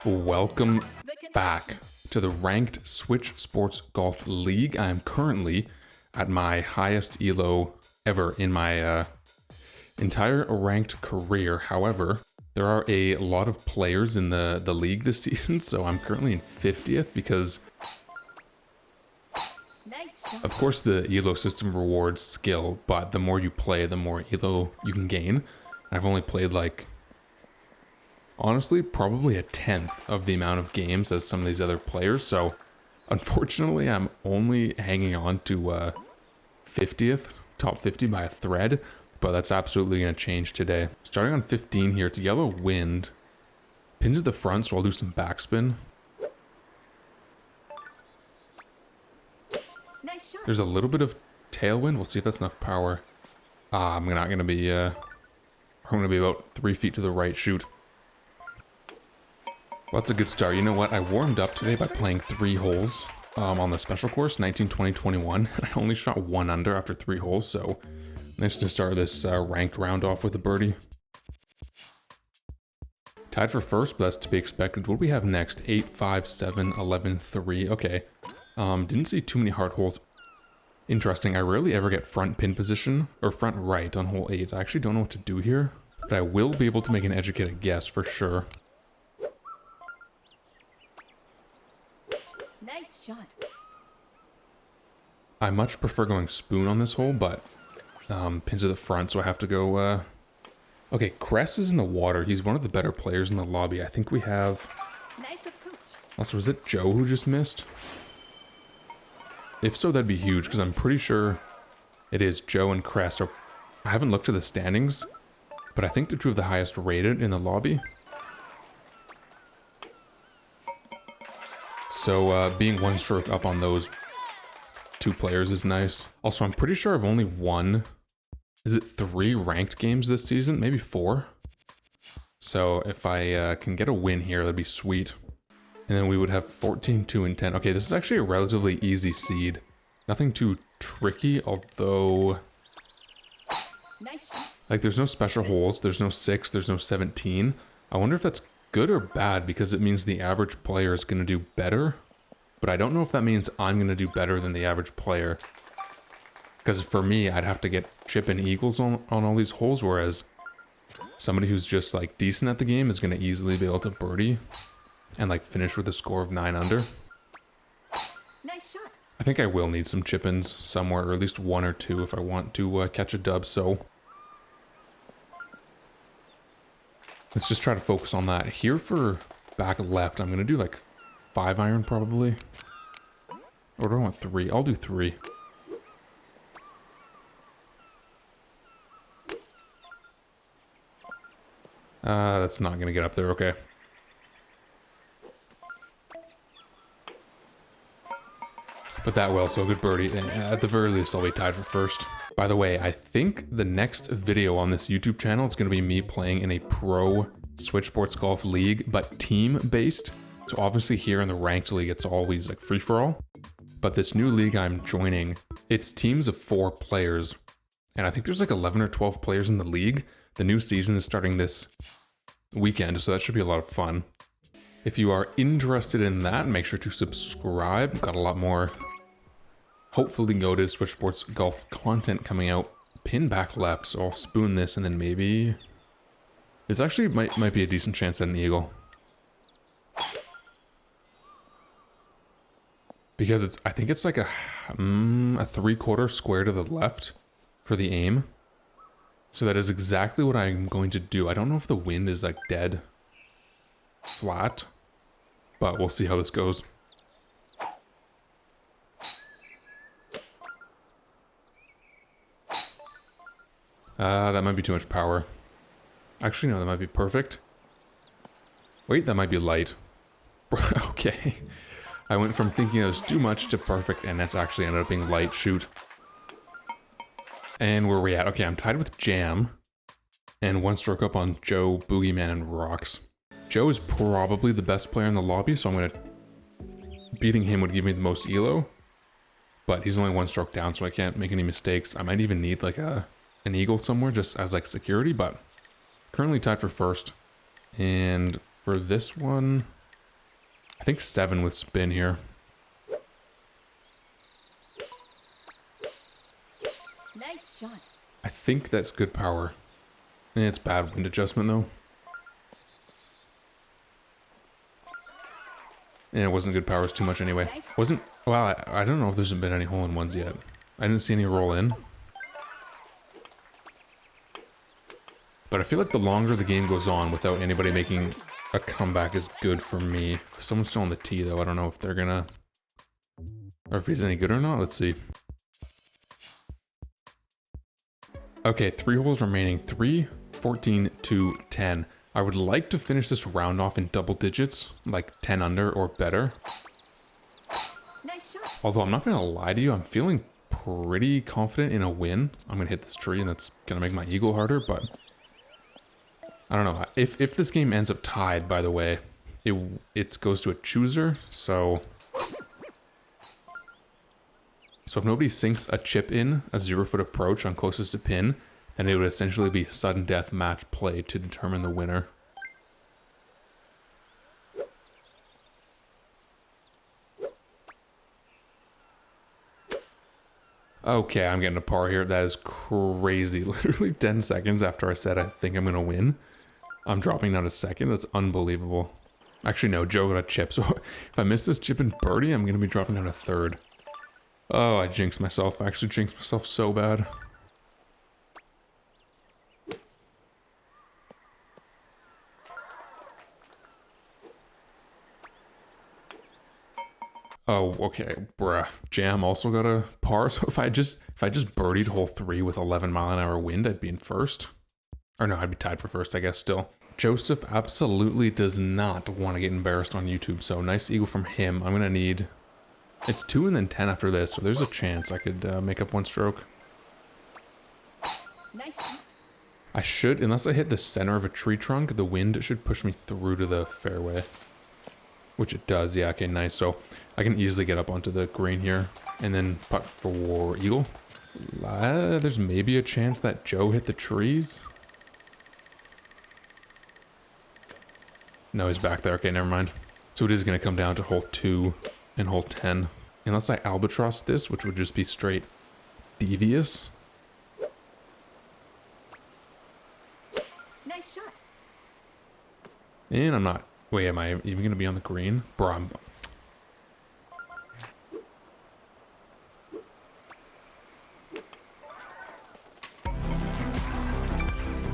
Welcome back to the Ranked Switch Sports Golf League. I am currently at my highest elo ever in my entire ranked career. However, there are a lot of players in the league this season, so I'm currently in 50th because, of course, the elo system rewards skill, but the more you play, the more elo you can gain. I've only played like, honestly, probably a 10th of the amount of games as some of these other players, so unfortunately I'm only hanging on to 50th, top 50 by a thread, but that's absolutely going to change today. Starting on 15 here, it's yellow wind. Pins at the front, so I'll do some backspin. Nice shot. There's a little bit of tailwind. We'll see if that's enough power. I'm not going to be, I'm going to be about 3 feet to the right. Shoot. Well, that's a good start. You know what? I warmed up today by playing 3 holes on the special course, 19, 20, 21. I only shot 1 under after 3 holes, so nice to start this ranked round off with a birdie. Tied for first, but that's to be expected. What do we have next? 8, 5, 7, 11, 3. Okay. Didn't see too many hard holes. Interesting. I rarely ever get front pin position, or front right on hole 8. I actually don't know what to do here, but I will be able to make an educated guess for sure. Nice shot. I much prefer going spoon on this hole, but pins at the front, so I have to go... Okay, Crest is in the water. He's one of the better players in the lobby. I think we have... Nice approach. Also, was it Joe who just missed? If so, that'd be huge, because I'm pretty sure it is Joe and Crest. I haven't looked at the standings, but I think they're 2 of the highest rated in the lobby. So being 1 stroke up on those 2 players is nice. Also, I'm pretty sure I've only won, is it 3 ranked games this season? Maybe 4? So if I can get a win here, that'd be sweet. And then we would have 14, 2, and 10. Okay, this is actually a relatively easy seed. Nothing too tricky, although... Nice shot. Like, there's no special holes, there's no 6, there's no 17. I wonder if that's good or bad, because it means the average player is going to do better. But I don't know if that means I'm going to do better than the average player. Because for me, I'd have to get chip and eagles on all these holes, whereas somebody who's just, like, decent at the game is going to easily be able to birdie and, like, finish with a score of 9 under. Nice shot. I think I will need some chip-ins somewhere, or at least 1 or 2 if I want to catch a dub, so... Let's just try to focus on that. Here for back left, I'm going to do like 5 iron probably. Or do I want 3? I'll do 3. That's not going to get up there, okay. But that well, so a good birdie. And at the very least, I'll be tied for first. By the way, I think the next video on this YouTube channel is going to be me playing in a pro Switch Sports Golf League, but team-based. So obviously here in the ranked league, it's always like free-for-all. But this new league I'm joining, it's teams of 4 players. And I think there's like 11 or 12 players in the league. The new season is starting this weekend, so that should be a lot of fun. If you are interested in that, make sure to subscribe. Got a lot more, hopefully, goated Switch Sports Golf content coming out. Pin back left, so I'll spoon this and then maybe... This actually might be a decent chance at an eagle. Because I think it's like a 3/4 square to the left for the aim. So that is exactly what I'm going to do. I don't know if the wind is like dead flat, but we'll see how this goes. That might be too much power. Actually, no, that might be perfect. Wait, that might be light. Okay. I went from thinking it was too much to perfect, and that's actually ended up being light. Shoot. And where are we at? Okay, I'm tied with Jam. And 1 stroke up on Joe, Boogeyman, and Rocks. Joe is probably the best player in the lobby, so I'm going to... Beating him would give me the most elo. But he's only 1 stroke down, so I can't make any mistakes. I might even need like an eagle somewhere just as like security, but... Currently tied for first. And for this one, think 7 with spin here. Nice shot. I think that's good power. It's bad wind adjustment though. And it wasn't good power, it's too much anyway. Wasn't, well, I don't know if there's been any hole-in-ones yet. I didn't see any roll in. But I feel like the longer the game goes on without anybody making a comeback is good for me. Someone's still on the tee though, I don't know if they're gonna, or if he's any good or not, let's see. Okay, 3 holes remaining, 3, 14, 2, 10. I would like to finish this round off in double digits, like 10 under or better. Nice shot. Although I'm not gonna lie to you, I'm feeling pretty confident in a win. I'm gonna hit this tree and that's gonna make my eagle harder, but I don't know. If this game ends up tied, by the way, it goes to a chooser, so if nobody sinks a chip in, a 0-foot approach on closest to pin, then it would essentially be sudden death match play to determine the winner. Okay, I'm getting a par here. That is crazy. Literally 10 seconds after I said I think I'm gonna win, I'm dropping down to second. That's unbelievable. Actually, no, Joe got a chip, so if I miss this chip and birdie, I'm gonna be dropping down to third. Oh, I jinxed myself. I actually jinxed myself so bad. Oh, okay, bruh. Jam also got a par, so if I just birdied hole 3 with 11-mile-an-hour wind, I'd be in first. Or no, I'd be tied for first, I guess, still. Joseph absolutely does not want to get embarrassed on YouTube, so nice eagle from him. I'm gonna need... It's 2 and then 10 after this, so there's a chance I could make up 1 stroke. Nice shot. I should, unless I hit the center of a tree trunk, the wind should push me through to the fairway. Which it does, yeah, okay, nice. So I can easily get up onto the green here and then putt for eagle. There's maybe a chance that Joe hit the trees. No, he's back there. Okay, never mind. So it is going to come down to hole 2 and hole 10. Unless I albatross this, which would just be straight devious. Nice shot. And I'm not... Wait, am I even going to be on the green? Bro, I'm...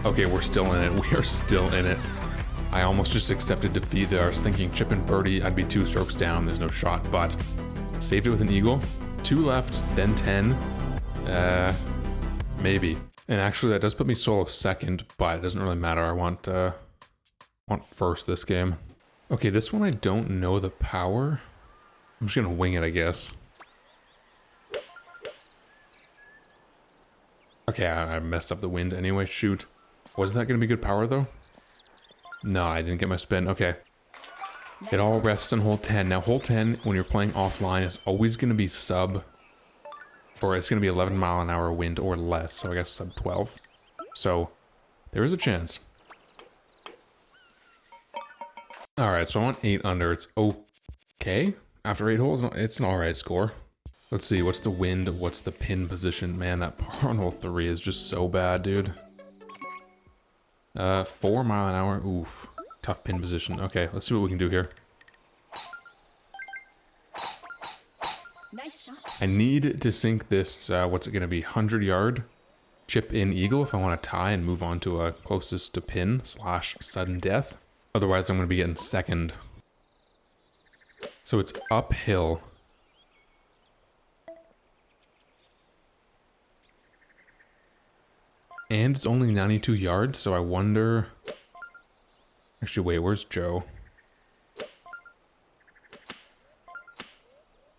Okay, we're still in it. We are still in it. I almost just accepted defeat there. I was thinking chip and birdie, I'd be 2 strokes down. There's no shot, but saved it with an eagle. 2 left, then 10. Maybe. And actually, that does put me solo second, but it doesn't really matter. I want first this game. Okay, this one I don't know the power. I'm just gonna wing it, I guess. Okay, I messed up the wind anyway. Shoot. Was that gonna be good power though? No, I didn't get my spin. Okay. It all rests on hole 10. Now, hole 10, when you're playing offline, is always gonna be sub, or it's gonna be 11-mile-an-hour wind or less. So I guess sub 12. So there is a chance. All right, so I want 8 under. It's okay. After 8 holes, it's an all right score. Let's see, what's the wind? What's the pin position? Man, that par on hole 3 is just so bad, dude. 4 mile an hour. Oof. Tough pin position. Okay, let's see what we can do here. Nice shot. I need to sink this, what's it going to be, 100-yard chip in eagle if I want to tie and move on to a closest to pin / sudden death. Otherwise, I'm going to be getting second. So it's uphill. And it's only 92 yards, so I wonder... Actually, wait, where's Joe?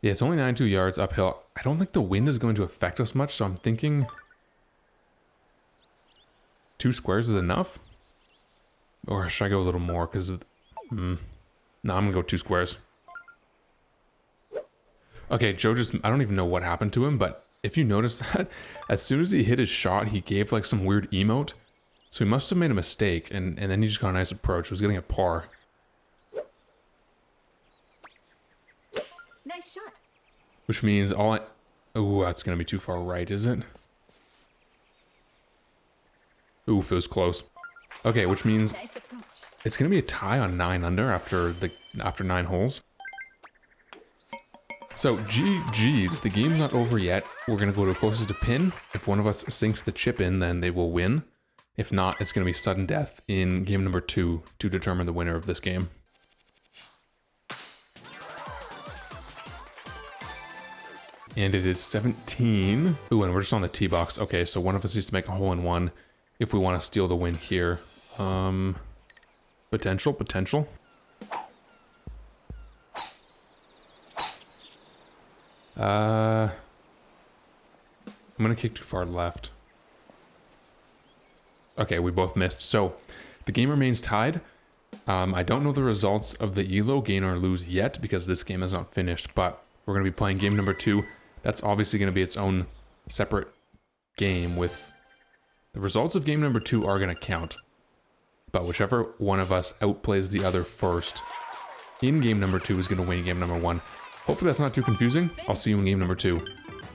Yeah, it's only 92 yards uphill. I don't think the wind is going to affect us much, so I'm thinking... 2 squares is enough? Or should I go a little more? Because... No, I'm going to go 2 squares. Okay, Joe just... I don't even know what happened to him, but if you notice that, as soon as he hit his shot, he gave like some weird emote. So he must have made a mistake, and then he just got a nice approach. He was getting a par. Nice shot. Which means all I... Oh, that's going to be too far right, is it? Oof, it was close. Okay, which means Nice approach. it's going to be a tie on 9 under after 9 holes. So, GG's, the game's not over yet. We're going to go to closest to pin. If one of us sinks the chip in, then they will win. If not, it's going to be sudden death in game number 2 to determine the winner of this game. And it is 17. Ooh, and we're just on the tee box. Okay, so one of us needs to make a hole in one if we want to steal the win here. Potential. I'm gonna kick too far left. Okay, we both missed. So the game remains tied. I don't know the results of the ELO, gain or lose yet, because this game is not finished, but we're gonna be playing game number 2. That's obviously gonna be its own separate game with the results of game number 2 are gonna count. But whichever one of us outplays the other first in game number 2 is gonna win game number 1. Hopefully that's not too confusing. I'll see you in game number 2.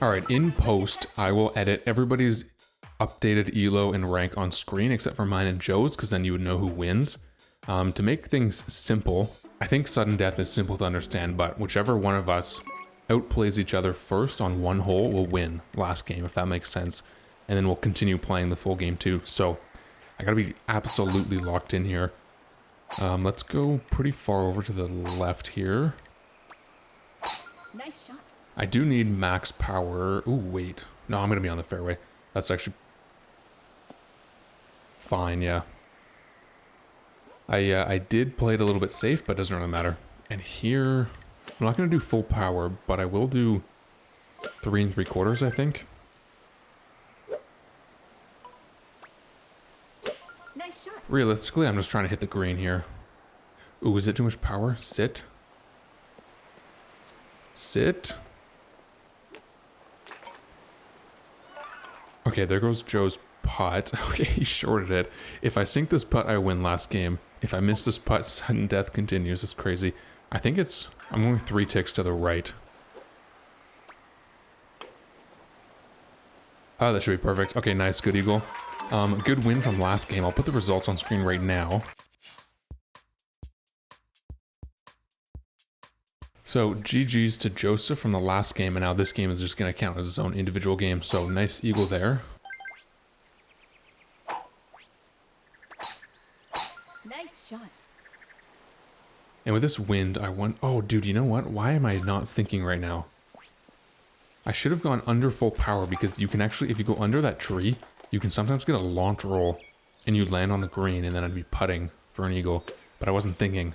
Alright, in post, I will edit everybody's updated ELO and rank on screen except for mine and Joe's, because then you would know who wins. To make things simple, I think sudden death is simple to understand, but whichever one of us outplays each other first on one hole will win last game, if that makes sense. And then we'll continue playing the full game too. So I gotta be absolutely locked in here. Let's go pretty far over to the left here. Nice shot. I do need max power. Ooh, wait. No, I'm gonna be on the fairway. That's actually fine, yeah. I did play it a little bit safe, but it doesn't really matter. And here, I'm not gonna do full power, but I will do 3 3/4, I think. Nice shot. Realistically, I'm just trying to hit the green here. Ooh, is it too much power? Sit. Sit. Okay, there goes Joe's putt. Okay, he shorted it. If I sink this putt, I win last game. If I miss this putt, sudden death continues. It's crazy. I think it's... I'm going 3 ticks to the right. Oh, that should be perfect. Okay, nice. Good eagle. Good win from last game. I'll put the results on screen right now. So, GG's to Joseph from the last game, and now this game is just going to count as its own individual game. So, nice eagle there. Nice shot. And with this wind, I want... Oh, dude, you know what? Why am I not thinking right now? I should have gone under full power, because you can actually, if you go under that tree, you can sometimes get a launch roll, and you land on the green, and then I'd be putting for an eagle. But I wasn't thinking.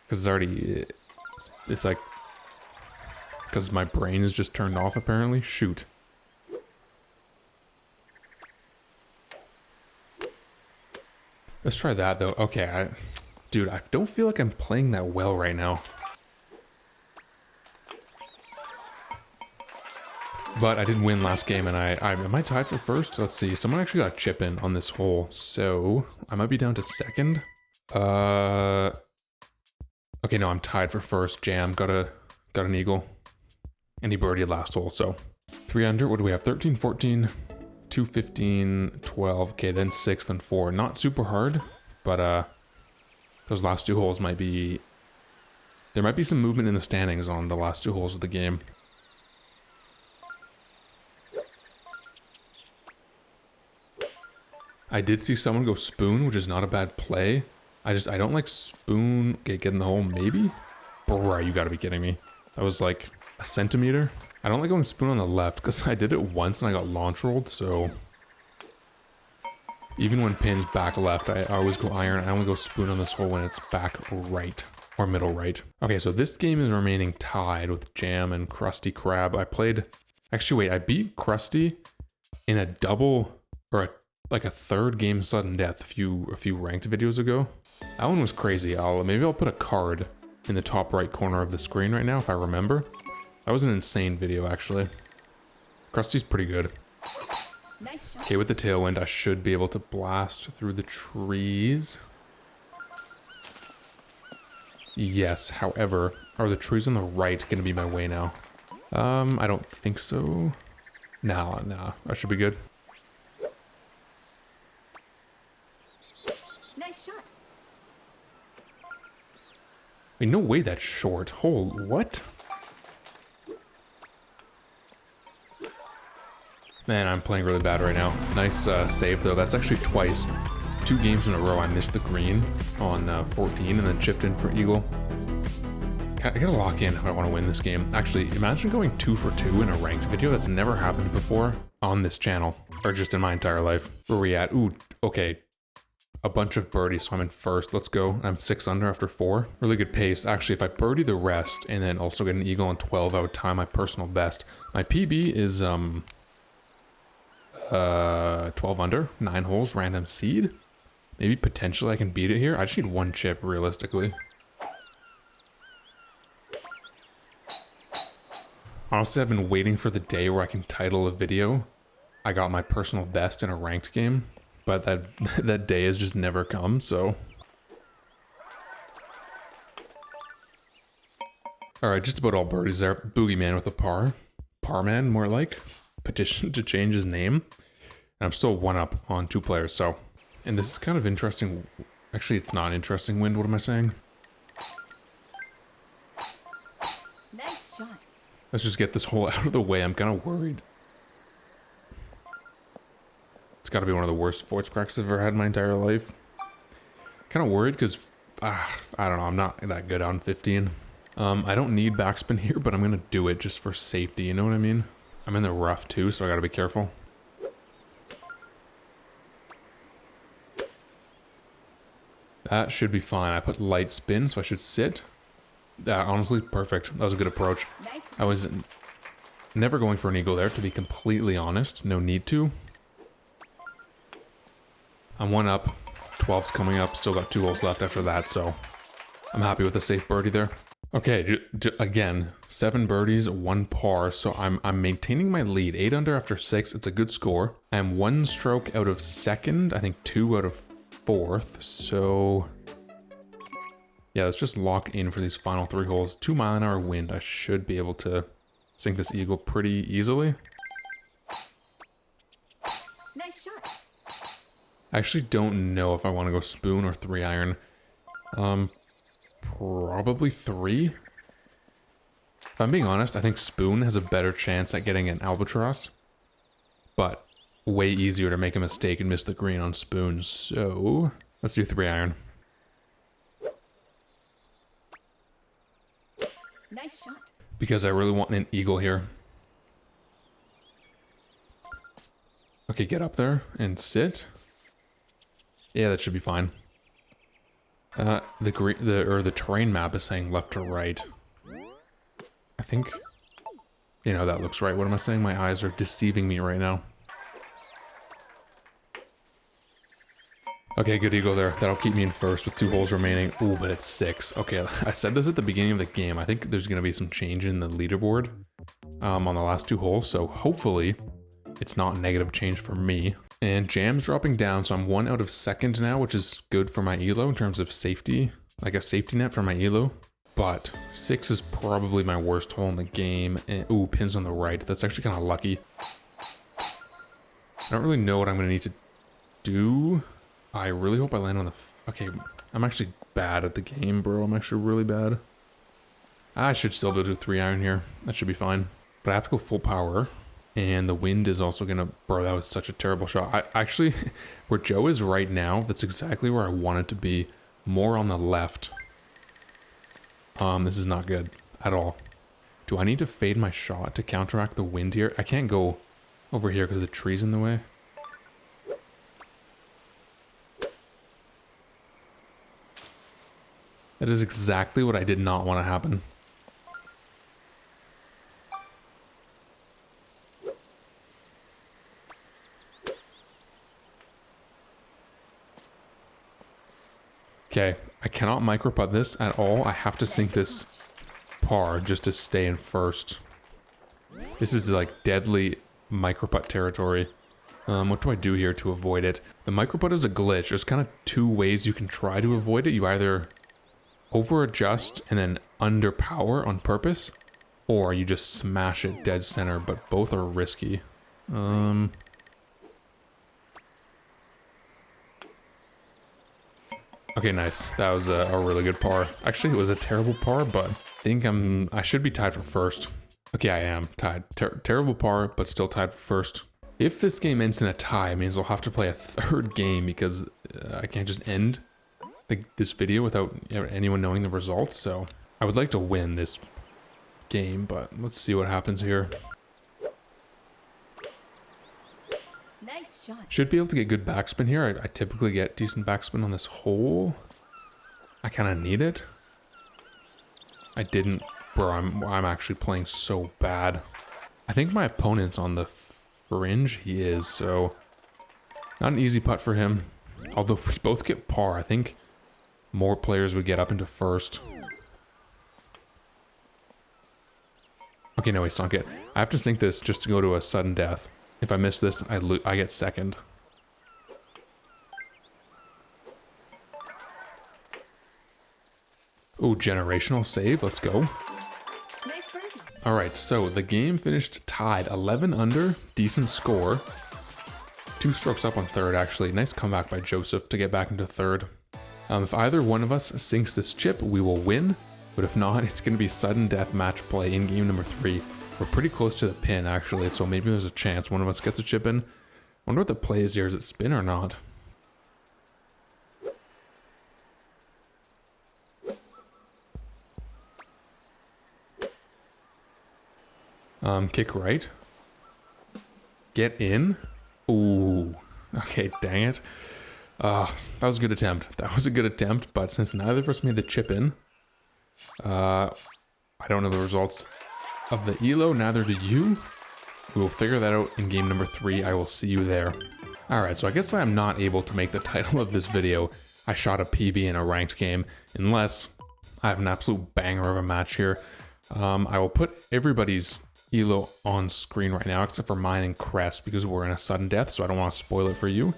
Because it's already... It's like... Because my brain is just turned off, apparently. Shoot. Let's try that, though. Okay, dude, I don't feel like I'm playing that well right now. But I did win last game, and am I tied for first? Let's see. Someone actually got a chip in on this hole, so I might be down to second. Okay, no, I'm tied for first. Jam got an eagle, and he birdied last hole. So 3 under. What do we have? 13, 14, 2, 15, 12. Okay, then 6, then 4. Not super hard, but those last 2 holes might be. There might be some movement in the standings on the last 2 holes of the game. I did see someone go spoon, which is not a bad play. I don't like spoon. Okay, get in the hole, maybe? Bruh, you gotta be kidding me. That was like a centimeter. I don't like going spoon on the left, because I did it once and I got launch rolled, so... Even when pin's back left, I always go iron. I only go spoon on this hole when it's back right, or middle right. Okay, so this game is remaining tied with Jam and Krusty Krab. I played... Actually, wait, I beat Krusty in a double, or like a 3rd game sudden death a few ranked videos ago. That one was crazy. Maybe I'll put a card in the top right corner of the screen right now if I remember. That was an insane video, actually. Krusty's pretty good. Nice shot. Okay, with the tailwind, I should be able to blast through the trees. Yes, however, are the trees on the right going to be my way now? I don't think so. Nah, that should be good. Nice shot. Wait, no way that's short. What? Man, I'm playing really bad right now. Nice save, though. That's actually twice. 2 games in a row I missed the green on 14 and then chipped in for eagle. I gotta lock in if I want to win this game. Actually, imagine going 2 for 2 in a ranked video. That's never happened before on this channel, or just in my entire life. Where are we at? Ooh, okay. A bunch of birdies, so I'm in first. Let's go. I'm 6 under after 4. Really good pace. Actually, if I birdie the rest and then also get an eagle on 12, I would tie my personal best. My PB is 12 under, 9 holes, random seed. Maybe potentially I can beat it here. I just need 1 chip realistically. Honestly, I've been waiting for the day where I can title a video I got my personal best in a ranked game, but that day has just never come, so. Alright, just about all birdies there. Boogeyman with a par. Parman, more like. Petition to change his name. And I'm still 1 up on 2 players, so. And this is kind of interesting. Actually, it's not interesting wind. What am I saying? Nice shot. Let's just get this hole out of the way. I'm kind of worried. It's got to be one of the worst sports cracks I've ever had in my entire life. Kind of worried because, I don't know, I'm not that good on 15. I don't need backspin here, but I'm going to do it just for safety, you know what I mean? I'm in the rough too, so I got to be careful. That should be fine. I put light spin, so I should sit. Honestly, perfect. That was a good approach. Nice. I was never going for an eagle there, to be completely honest. No need to. I'm 1 up. 12's coming up. Still got 2 holes left after that, so I'm happy with a safe birdie there. Okay, again, 7 birdies, 1 par, so I'm maintaining my lead. 8 under after 6. It's a good score. I'm 1 stroke out of 2nd. I think 2 out of 4th. So yeah, let's just lock in for these final 3 holes. 2 mile-an-hour wind. I should be able to sink this eagle pretty easily. Nice shot. I actually don't know if I want to go spoon or 3-iron. Probably 3. If I'm being honest, I think spoon has a better chance at getting an albatross, but way easier to make a mistake and miss the green on spoon. So let's do 3-iron. Nice shot. Because I really want an eagle here. Okay, get up there and sit. Yeah, that should be fine. The terrain map is saying left to right. I think, you know, that looks right. What am I saying? My eyes are deceiving me right now. Okay, good eagle there. That'll keep me in first with 2 holes remaining. Ooh, but it's 6. Okay, I said this at the beginning of the game. I think there's going to be some change in the leaderboard on the last 2 holes. So hopefully it's not negative change for me. And Jam's dropping down, so I'm 1 out of 2nd now, which is good for my elo in terms of safety. Like a safety net for my elo. But 6 is probably my worst hole in the game. And, ooh, pins on the right. That's actually kind of lucky. I don't really know what I'm going to need to do. I really hope I land on the... Okay, I'm actually bad at the game, bro. I'm actually really bad. I should still be able to do 3-iron here. That should be fine. But I have to go full power. And the wind is also going to... Bro, that was such a terrible shot. I actually, where Joe is right now, that's exactly where I want it to be. More on the left. This is not good at all. Do I need to fade my shot to counteract the wind here? I can't go over here because the tree's in the way. That is exactly what I did not want to happen. Okay, I cannot micro putt this at all. I have to sink this par just to stay in first. This is like deadly micro putt territory. What do I do here to avoid it? The micro putt is a glitch. There's kind of 2 ways you can try to avoid it. You either over adjust and then under power on purpose, or you just smash it dead center, but both are risky. Okay, nice. That was a really good par. Actually, it was a terrible par, but I think I should be tied for first. Okay, I am tied. Terrible par, but still tied for first. If this game ends in a tie, it means I'll have to play a third game because I can't just end this video without anyone knowing the results. So I would like to win this game, but let's see what happens here. Nice shot. Should be able to get good backspin here. I typically get decent backspin on this hole. I kind of need it. I didn't. Bro, I'm actually playing so bad. I think my opponent's on the fringe. He is, so not an easy putt for him. Although if we both get par, I think more players would get up into first. Okay, no, he sunk it. I have to sink this just to go to a sudden death. If I miss this, I get second. Ooh, generational save. Let's go. Nice birdie. All right, so the game finished tied 11 under, decent score. 2 strokes up on third, actually. Nice comeback by Joseph to get back into third. If either one of us sinks this chip, we will win. But if not, it's going to be sudden death match play in game number 3. We're pretty close to the pin, actually, so maybe there's a chance one of us gets a chip in. Wonder what the play is here. Is it spin or not? Kick right. Get in. Ooh. Okay, dang it. That was a good attempt. That was a good attempt, but since neither of us made the chip in, I don't know the results of the ELO, neither do you. We will figure that out in game number 3. I will see you there. Alright, so I guess I'm not able to make the title of this video. I shot a PB in a ranked game, unless I have an absolute banger of a match here. I will put everybody's ELO on screen right now, except for mine and Crest, because we're in a sudden death, so I don't want to spoil it for you.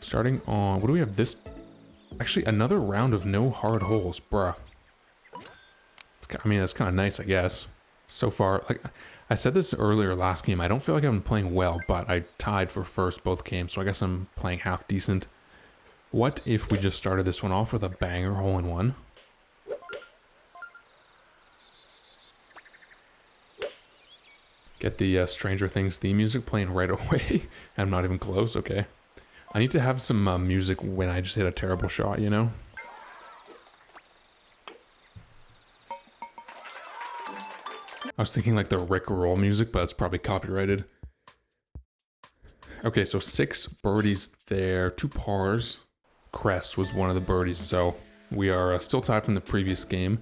Starting on, what do we have this? Actually, another round of no hard holes, bruh. I mean, that's kind of nice, I guess. So far, like I said this earlier last game, I don't feel like I've been playing well, but I tied for first both games, so I guess I'm playing half decent. What if we just started this one off with a banger hole-in-one? Get the Stranger Things theme music playing right away. I'm not even close, okay. I need to have some music when I just hit a terrible shot, you know? I was thinking like the Rick Roll music, but it's probably copyrighted. Okay, so 6 birdies there, 2 pars. Crest was one of the birdies, so we are still tied from the previous game.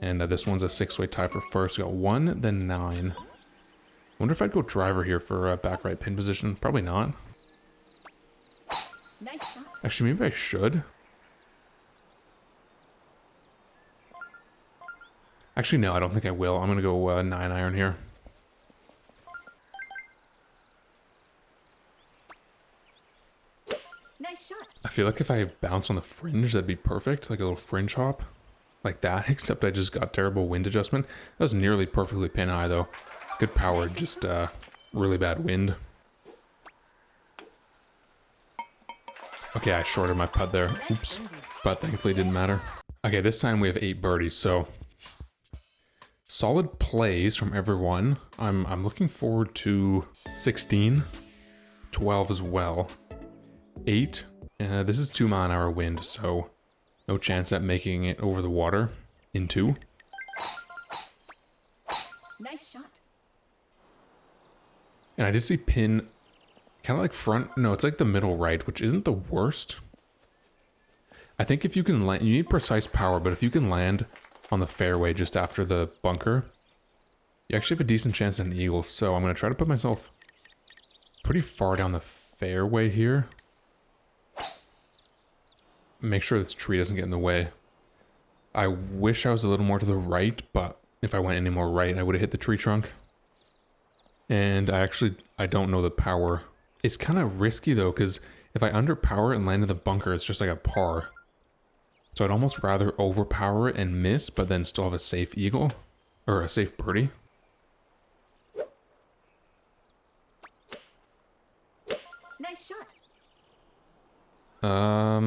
And this one's a 6-way tie for first. We got 1, then 9. Wonder if I'd go driver here for back right pin position. Probably not. Nice shot. Actually, maybe I should. Actually, no, I don't think I will. I'm going to go 9-iron here. Nice shot. I feel like if I bounce on the fringe, that'd be perfect. Like a little fringe hop. Like that, except I just got terrible wind adjustment. That was nearly perfectly pin high, though. Good power, just really bad wind. Okay, I shorted my putt there. Oops. But thankfully it didn't matter. Okay, this time we have 8 birdies, so solid plays from everyone. I'm looking forward to 16, 12 as well, 8. This is 2-mile-an-hour wind, so no chance at making it over the water in 2. Nice shot. And I did see pin kind of like front. No, it's like the middle right, which isn't the worst. I think if you can land, you need precise power, but if you can land on the fairway just after the bunker, you actually have a decent chance in the eagle. So I'm going to try to put myself pretty far down the fairway here. Make sure this tree doesn't get in the way. I wish I was a little more to the right, but if I went any more right, I would have hit the tree trunk. And I don't know the power. It's kind of risky though, because if I underpower and land in the bunker, it's just like a par. So I'd almost rather overpower it and miss, but then still have a safe eagle. Or a safe birdie. Nice shot. I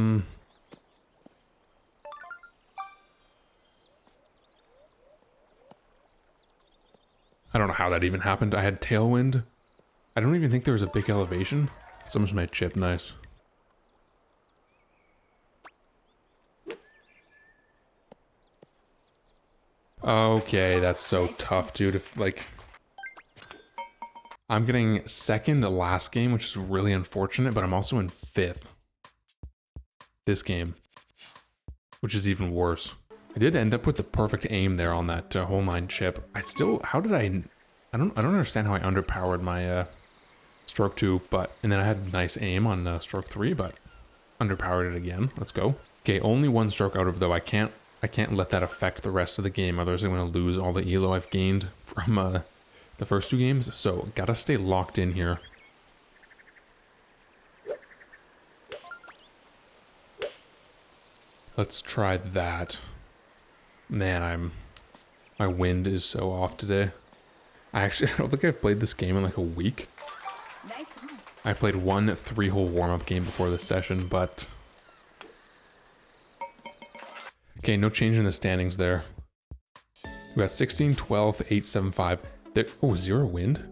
don't know how that even happened. I had tailwind. I don't even think there was a big elevation. Someone's made chip nice. Okay, that's so tough, dude. If, like... I'm getting second last game, which is really unfortunate, but I'm also in 5th. This game. Which is even worse. I did end up with the perfect aim there on that hole 9 chip. I still... How did I don't understand how I underpowered my stroke 2, but... And then I had nice aim on stroke 3, but... Underpowered it again. Let's go. Okay, only 1 stroke out of, though. I can't let that affect the rest of the game, otherwise I'm going to lose all the elo I've gained from the first 2 games. So, gotta stay locked in here. Let's try that. Man, my wind is so off today. I don't think I've played this game in like a week. Nice on. I played 1 3-hole warm-up game before this session, but... Okay, no change in the standings there. We got 16, 12, 8, 7, 5. Oh, 0 wind?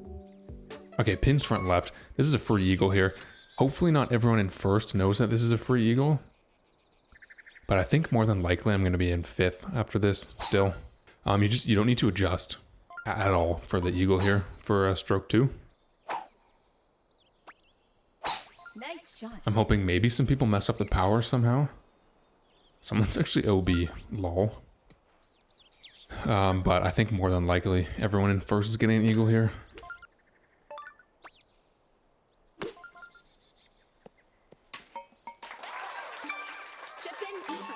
Okay, pins front left. This is a free eagle here. Hopefully not everyone in first knows that this is a free eagle. But I think more than likely I'm going to be in 5th after this still. You don't need to adjust at all for the eagle here for stroke 2. Nice shot. I'm hoping maybe some people mess up the power somehow. Someone's actually OB, lol. But I think more than likely everyone in first is getting an eagle here. Chip in eagle.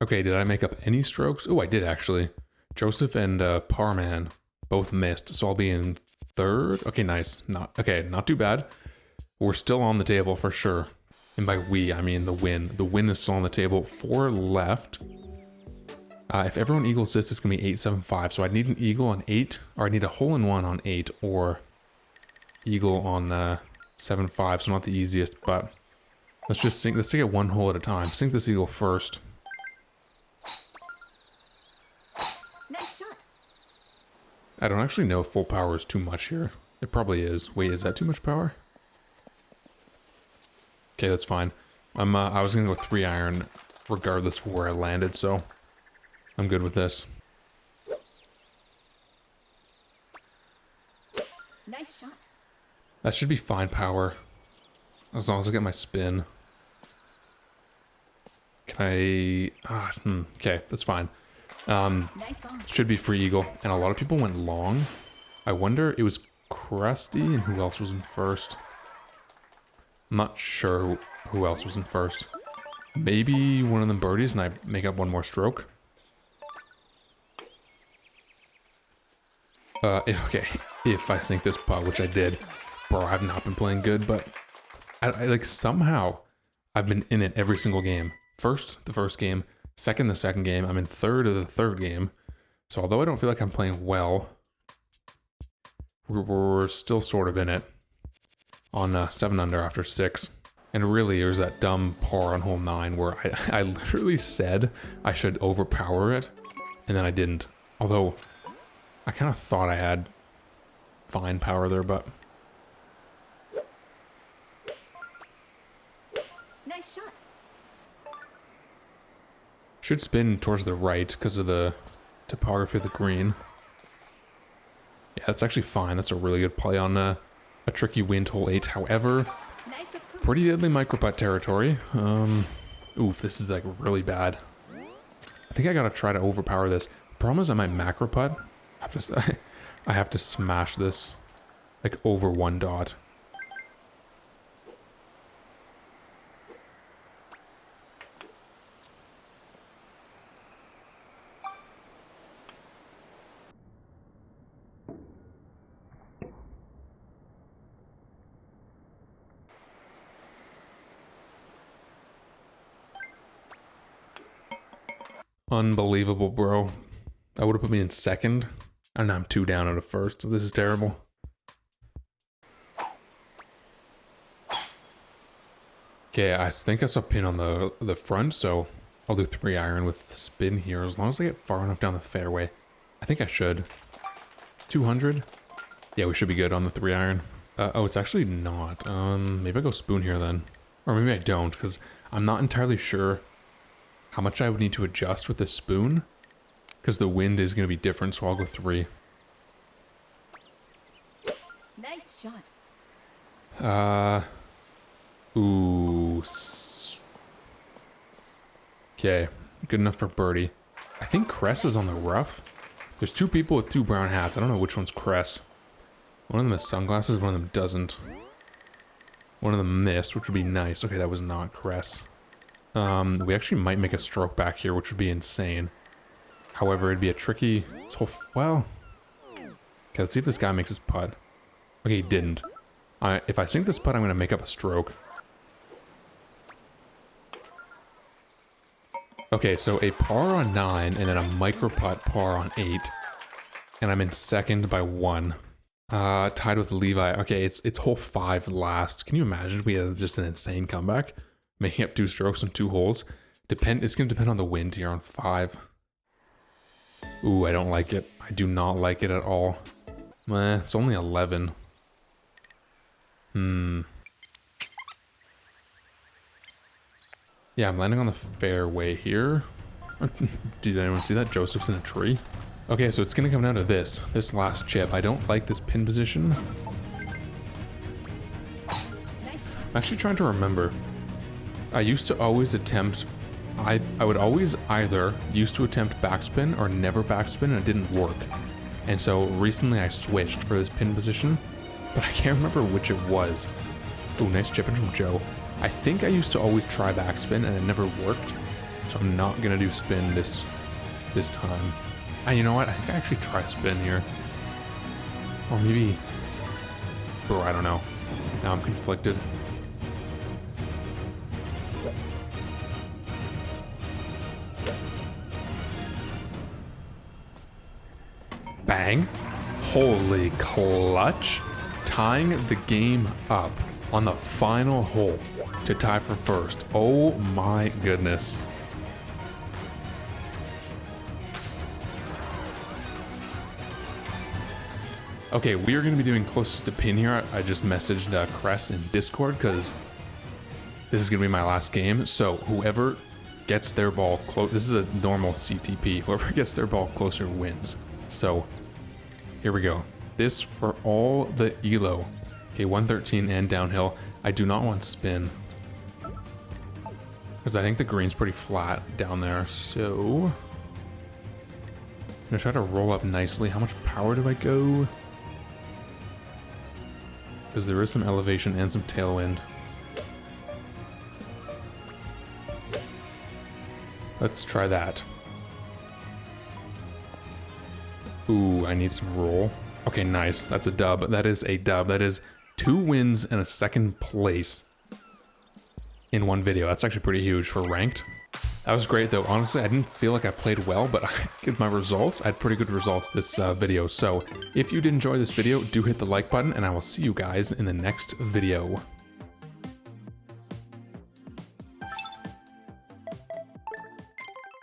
Okay, did I make up any strokes? Oh, I did actually. Joseph and Parman both missed, so I'll be in 3rd. Okay, nice. Not too bad. We're still on the table for sure. And by we, I mean the win. The win is still on the table. 4 left. If everyone eagles this, it's going to be 8, 7, 5. So I need an eagle on 8, or I need a hole-in-one on 8, or eagle on 7, 5. So not the easiest, but let's just sink. Let's take it 1 hole at a time. Sink this eagle first. Nice shot. I don't actually know if full power is too much here. It probably is. Wait, is that too much power? Okay, that's fine. I was gonna go 3 iron regardless of where I landed, so I'm good with this. Nice shot. That should be fine power. As long as I get my spin. Can I... okay, that's fine. Nice on. Should be free eagle. And a lot of people went long. I wonder, it was Krusty and who else was in first? I'm not sure who else was in first. Maybe one of them birdies and I make up 1 more stroke. Okay, if I sink this putt, which I did. Bro, I've not been playing good, but I like somehow I've been in it every single game. First, the first game. Second, the second game. I'm in 3rd of the 3rd game. So although I don't feel like I'm playing well, we're still sort of in it. On 7 under after 6. And really, there's that dumb par on hole 9 where I literally said I should overpower it, and then I didn't. Although, I kind of thought I had fine power there, but... Nice shot. Should spin towards the right because of the topography of the green. Yeah, that's actually fine. That's a really good play on a tricky wind hole 8. However, Nice approach. pretty deadly microputt territory. Oof, this is like really bad. I think I gotta try to overpower this. Problem is I might macro putt. I have to smash this like over 1 dot. Unbelievable, bro. That would have put me in second. And I'm 2 down out of first. This is terrible. Okay, I think I saw pin on the front, so I'll do 3 iron with spin here as long as I get far enough down the fairway. I think I should. 200? Yeah, we should be good on the 3 iron. Oh, it's actually not. Maybe I go spoon here then. Or maybe I don't, because I'm not entirely sure how much I would need to adjust with the spoon. Because the wind is going to be different, so I'll go 3. Nice shot. Ooh. Okay, good enough for birdie. I think Cress is on the rough. There's 2 people with 2 brown hats. I don't know which one's Cress. One of them has sunglasses, one of them doesn't. One of them missed, which would be nice. Okay, that was not Cress. We actually might make a stroke back here, which would be insane. However, it'd be a tricky... well... Okay, let's see if this guy makes his putt. Okay, he didn't. If I sink this putt, I'm going to make up a stroke. Okay, so a par on 9, and then a micro putt par on 8. And I'm in second by 1. Tied with Levi. Okay, it's hole 5 last. Can you imagine we had just an insane comeback? Making up 2 strokes on 2 holes. It's going to depend on the wind here on 5. Ooh, I don't like it. I do not like it at all. It's only 11. Yeah, I'm landing on the fairway here. Did anyone see that? Joseph's in a tree. Okay, so it's gonna come down to this last chip. I don't like this pin position. I'm actually trying to remember. I used to always attempt, I would always either used to attempt backspin or never backspin, and it didn't work. And so recently I switched for this pin position, but I can't remember which it was. Ooh, nice chipping from Joe. I think I used to always try backspin and it never worked, so I'm not gonna do spin this time. You know what? I think I actually try spin here, or maybe. Bro, I don't know. Now I'm conflicted. Bang! Holy clutch! Tying the game up on the final hole to tie for first. Oh my goodness. Okay, we are going to be doing closest to pin here. I just messaged Crest in Discord because this is going to be my last game. So whoever gets their ball close, this is a normal CTP. Whoever gets their ball closer wins. So here we go. This for all the ELO. Okay, 113 and downhill. I do not want spin, because I think the green's pretty flat down there. So I'm gonna try to roll up nicely. How much power do I go? Because there is some elevation and some tailwind. Let's try that. Ooh, I need some roll. Okay, nice. That's a dub. That is a dub. That is 2 wins and a 2nd place in one video. That's actually pretty huge for ranked. That was great though. Honestly, I didn't feel like I played well, but I get my results. I had pretty good results this video. So if you did enjoy this video, do hit the like button, and I will see you guys in the next video.